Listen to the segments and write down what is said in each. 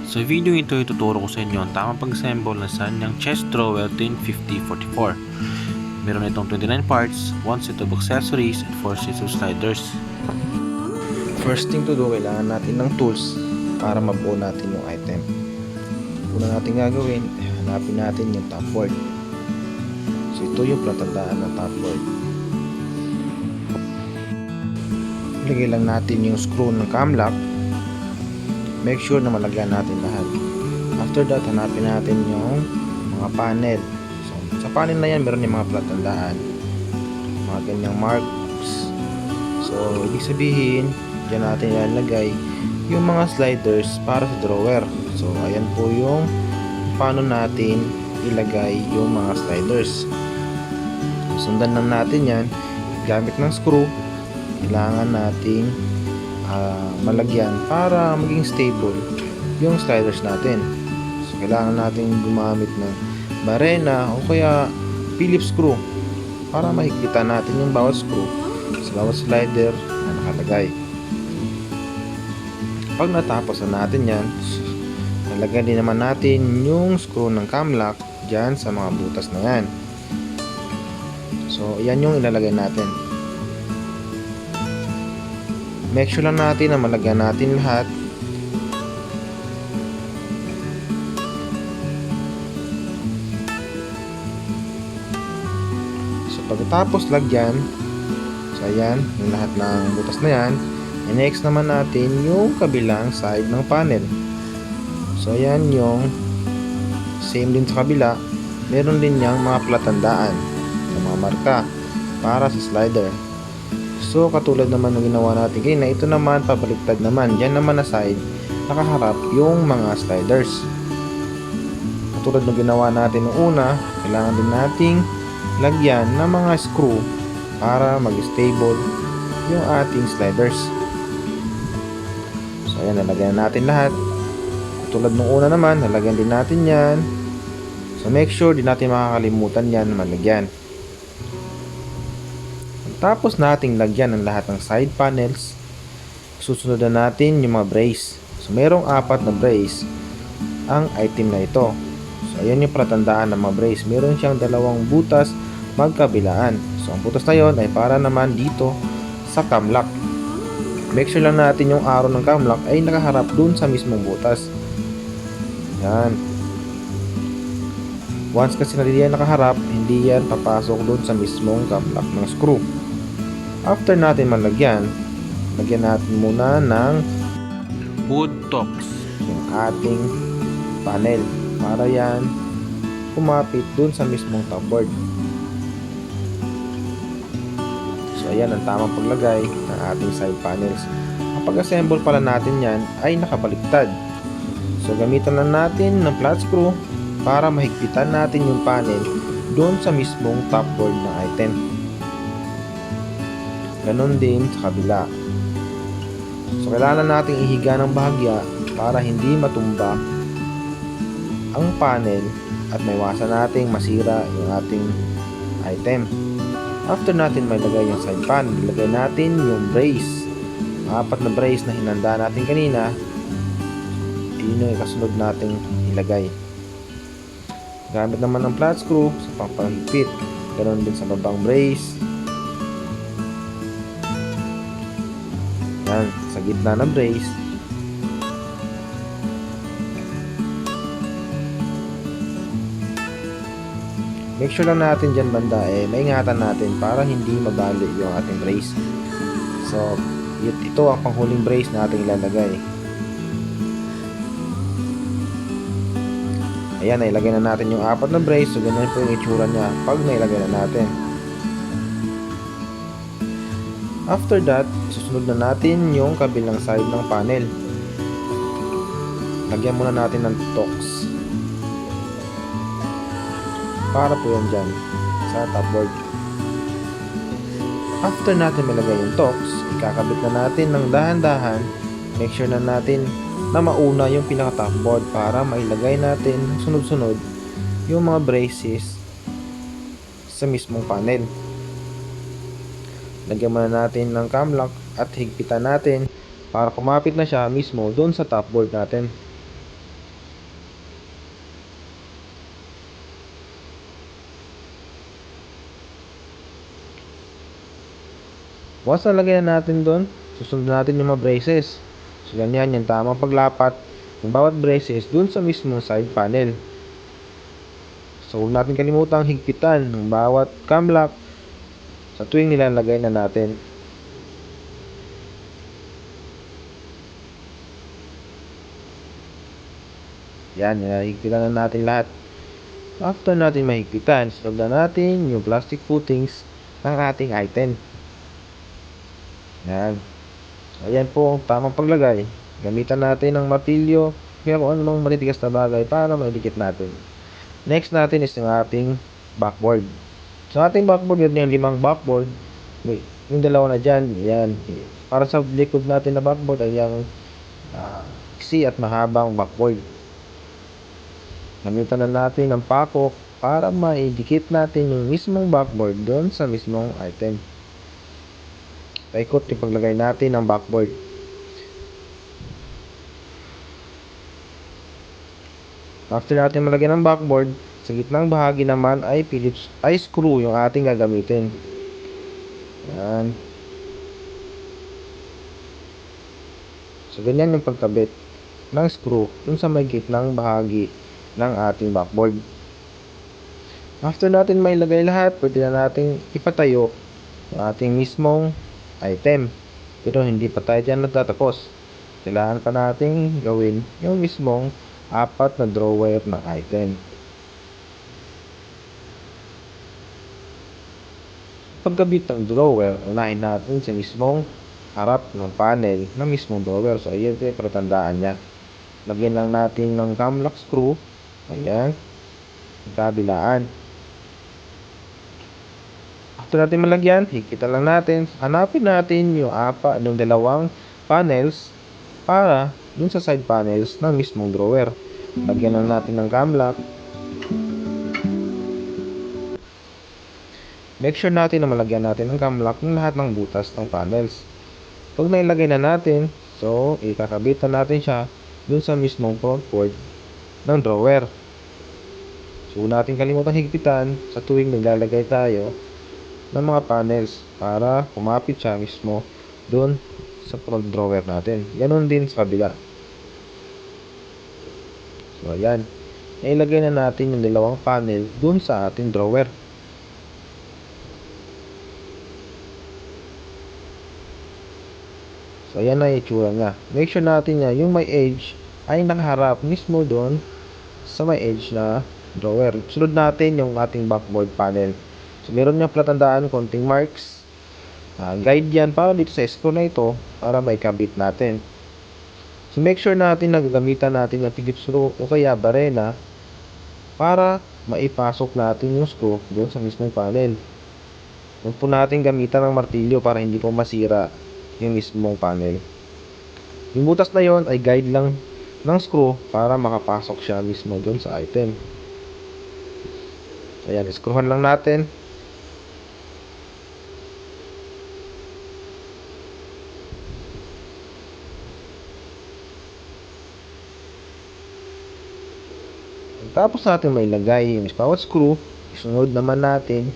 Sa video ito, ituturo ko sa inyo ang tamang pag-assemble ng Sanyang chest drawer Twin 5044. Meron itong 29 parts, 1 set of accessories, and 4 sets of sliders. First thing to do, kailangan natin ng tools para mabuo natin yung item. Una natin gagawin, hanapin natin yung top board. So ito yung platandaan ng top board. Ilagay lang natin yung screw ng cam lock. Make sure na malagyan natin lahat. After that, hanapin natin yung mga panel. So sa panel na yan, meron yung mga platandaan, mga ganyang marks. So ibig sabihin, dyan natin ilalagay yung mga sliders para sa drawer. So ayan po yung paano natin ilagay yung mga sliders. Sundan lang natin yan gamit ng screw. Kailangan nating malagyan para maging stable yung sliders natin. So kailangan natin gumamit ng barena o kaya Phillips screw para mahigpitan natin yung bawat screw sa bawat slider na nakalagay. Pag natapos na natin yan, nalagyan din naman natin yung screw ng cam lock dyan sa mga butas na yan. So yan yung ilalagay natin. Make sure lang natin na malagyan natin lahat. So pagkatapos lagyan, so ayan, yung lahat ng butas na yan. Next naman natin yung kabilang side ng panel. So ayan yung same din sa kabila. Meron din niyang mga platandaan, mga marka para sa slider. So katulad naman ng ginawa natin kanina, ito naman pabaliktad naman. Diyan naman na side, nakaharap yung mga sliders. Katulad ng ginawa natin nung una, kailangan din nating lagyan ng mga screw para mag-stable yung ating sliders. So ayan, nalagyan natin lahat. Katulad nung una naman, nalagyan din natin yan. So make sure di natin makakalimutan yan na malagyan. Tapos nating lagyan ng lahat ng side panels, susunod na natin yung mga brace. So merong 4 na brace ang item na ito. So ayan yung platandaan ng mga brace. Meron siyang 2 butas magkabilaan. So ang butas na yon ay para naman dito sa cam lock. Make sure lang natin yung arrow ng cam lock ay nakaharap dun sa mismong butas. Yan. Once kasi naliyan nakaharap, hindi yan papasok dun sa mismong cam lock ng screw. After natin malagyan, lagyan natin muna ng Wood tops. yung ating panel para yan kumapit dun sa mismong top board. So ayan ang tamang paglagay ng ating side panels. Ang pag-assemble pala natin yan ay nakabaliktad. So gamitan lang natin ng flat screw para mahigpitan natin yung panel dun sa mismong top board ng item. Ganon din sa kabila. So kailangan nating ihiga ng bahagya para hindi matumba ang panel at maiwasan nating masira yung ating item. After natin mailagay yung side panel, ilagay natin yung brace. 4 na brace na hinanda natin kanina, yun yung kasunod nating ilagay. Gamit naman ng flat screw sa pampahigpit. Ganon din sa babang brace. Yan, sa gitna ng brace. Make sure lang natin dyan banda maingatan natin para hindi mabali yung ating brace. So ito ang panghuling brace na ating ilalagay. Ayan, nailagay na natin yung 4 na brace. So ganyan po yung itsura niya pag nailagay na natin. After that, susunod na natin yung kabilang side ng panel. Lagyan muna natin ng tocks para po yan dyan sa top board. After natin malagay yung tocks, ikakabit na natin ng dahan-dahan. Make sure na natin na mauna yung pinaka top board para mailagay natin sunod-sunod yung mga braces sa mismong panel. Lagyan muna natin ng cam lock at higpitan natin para kumapit na siya mismo doon sa top board natin. Once nalagay na natin doon, susunod natin yung mga braces. So ganyan, yung tamang paglapat ng bawat braces doon sa mismong side panel. So huwag natin kalimutang higpitan ng bawat cam lock sa tuwing nilalagay na natin. Yan, higpitan na natin lahat. After natin mahigpitan, sunod na natin yung plastic footings ng ating item. Yan. Ayan po ang tamang paglagay. Gamitan natin ng martilyo, kaya kung anong matitigas na bagay para maidikit natin. Next natin is yung ating backboard. So ating backboard, yun yung 5 backboard. Wait, yung dalawa na dyan, yan. Para sa likod natin na backboard ay yung iksi at mahabang backboard. Gamitan na natin ng pako para maidikit natin yung mismong backboard doon sa mismong item. Paikot yung paglagay natin ng backboard. After natin malagyan ng backboard, sa gitnang bahagi naman ay Phillips screw yung ating gagamitin. Yan. So ganyan yung pagkabit ng screw dun sa may gitnang bahagi ng ating backboard. After natin mailagay lahat, pwede na natin ipatayo yung ating mismong item. Pero hindi pa tayo dyan nagtatapos. Kailangan pa natin gawin yung mismong 4 na drawer ng item. Pagkabit ng drawer, unahin natin sa mismong harap ng panel ng mismong drawer. So ayan yung patandaan niya. Lagyan lang natin ng cam lock screw. Ayan. Kabilaan. After natin malagyan, higpitan lang natin. Hanapin natin yung ng dalawang panels para dun sa side panels ng mismong drawer. Lagyan lang natin ng cam lock. Make sure natin na malagyan natin ng cam lock ng lahat ng butas ng panels. Pag nailagay na natin, so ikakabit na natin siya dun sa mismong front board ng drawer. So natin kalimutan higpitan sa tuwing naglalagay tayo ng mga panels para kumapit siya mismo dun sa front drawer natin. Ganon din sa kabila. So ayan, nailagay na natin yung dalawang panel dun sa ating drawer. So ayan na yung itsura niya. Make sure natin na yung may edge ay nakaharap mismo doon sa may edge na drawer. Sunod natin yung ating backboard panel. So meron niyang palatandaan konting marks. Guide yan para dito sa screw na ito para may kabit natin. So make sure natin na gagamitan natin ng Phillips screw o kaya barena para maipasok natin yung screw doon sa mismong panel. Huwag po natin gamitan ng martilyo para hindi po masira yung mismong panel. Yung butas na yon ay guide lang ng screw para makapasok siya mismo doon sa item. Ayan, screwhan lang natin. Tapos natin may lagay yung bawat screw, isunod naman natin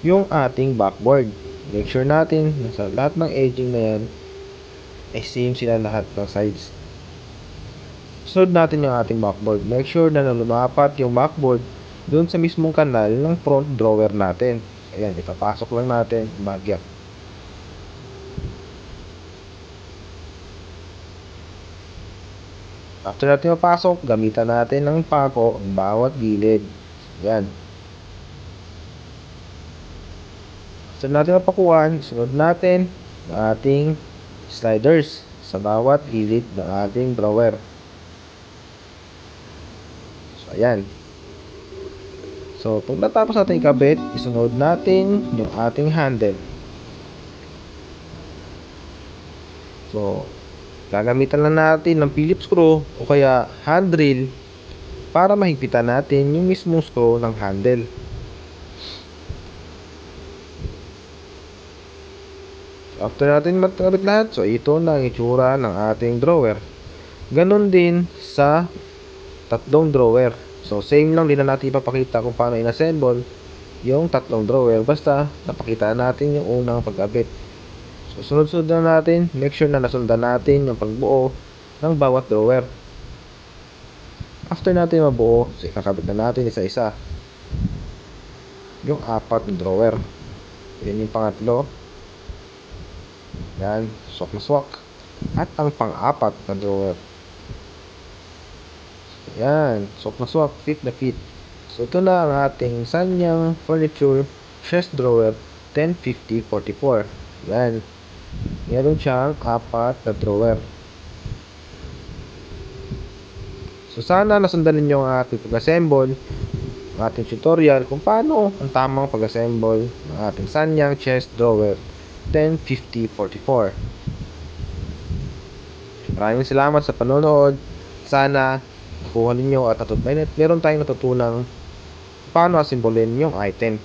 yung ating backboard. Make sure natin na sa lahat ng edging na yan ay same sila lahat ng sides. Sunod natin yung ating backboard. Make sure na lumapat yung backboard doon sa mismong kanal ng front drawer natin. Ayan, ipapasok lang natin bagya. After natin mapasok, gamitan natin ng pako ang bawat gilid. Ayan. After natin mapakuan, sunod natin ang ating sliders sa bawat gilid ng ating drawer. So, ayan. So, pag natapos natin ikabit, isunod natin yung ating handle. So, gagamitan lang natin ng Phillips screw o kaya hand drill para mahigpitan natin yung mismong screw ng handle. After natin matkabit lahat, so ito na ang itsura ng ating drawer. Ganon din sa tatlong drawer. So same lang, din na natin ipapakita kung paano inassemble yung tatlong drawer. Basta napakita natin yung unang pagkabit. So So, sunod-sunod na natin. Make sure na nasundan natin yung pagbuo ng bawat drawer. After natin mabuo, kakabit na natin isa-isa yung 4 na drawer. Yan yung pangatlo. Yan, swak na swak. At ang pang-4 na drawer. Yan, swak na swak, fit na fit. So, ito na ang ating Sanyang Furniture Chest Drawer 1050-44. Yan. Meron siyang 4 na drawer. So, sana nasundan ninyo ang ating pag-assemble, ang ating tutorial kung paano ang tamang pag-assemble ng ating Sanyang Chest Drawer 1050-44. Maraming salamat sa panonood. Sana nakuha ninyo at meron tayong natutunang paano asimbolin yung item.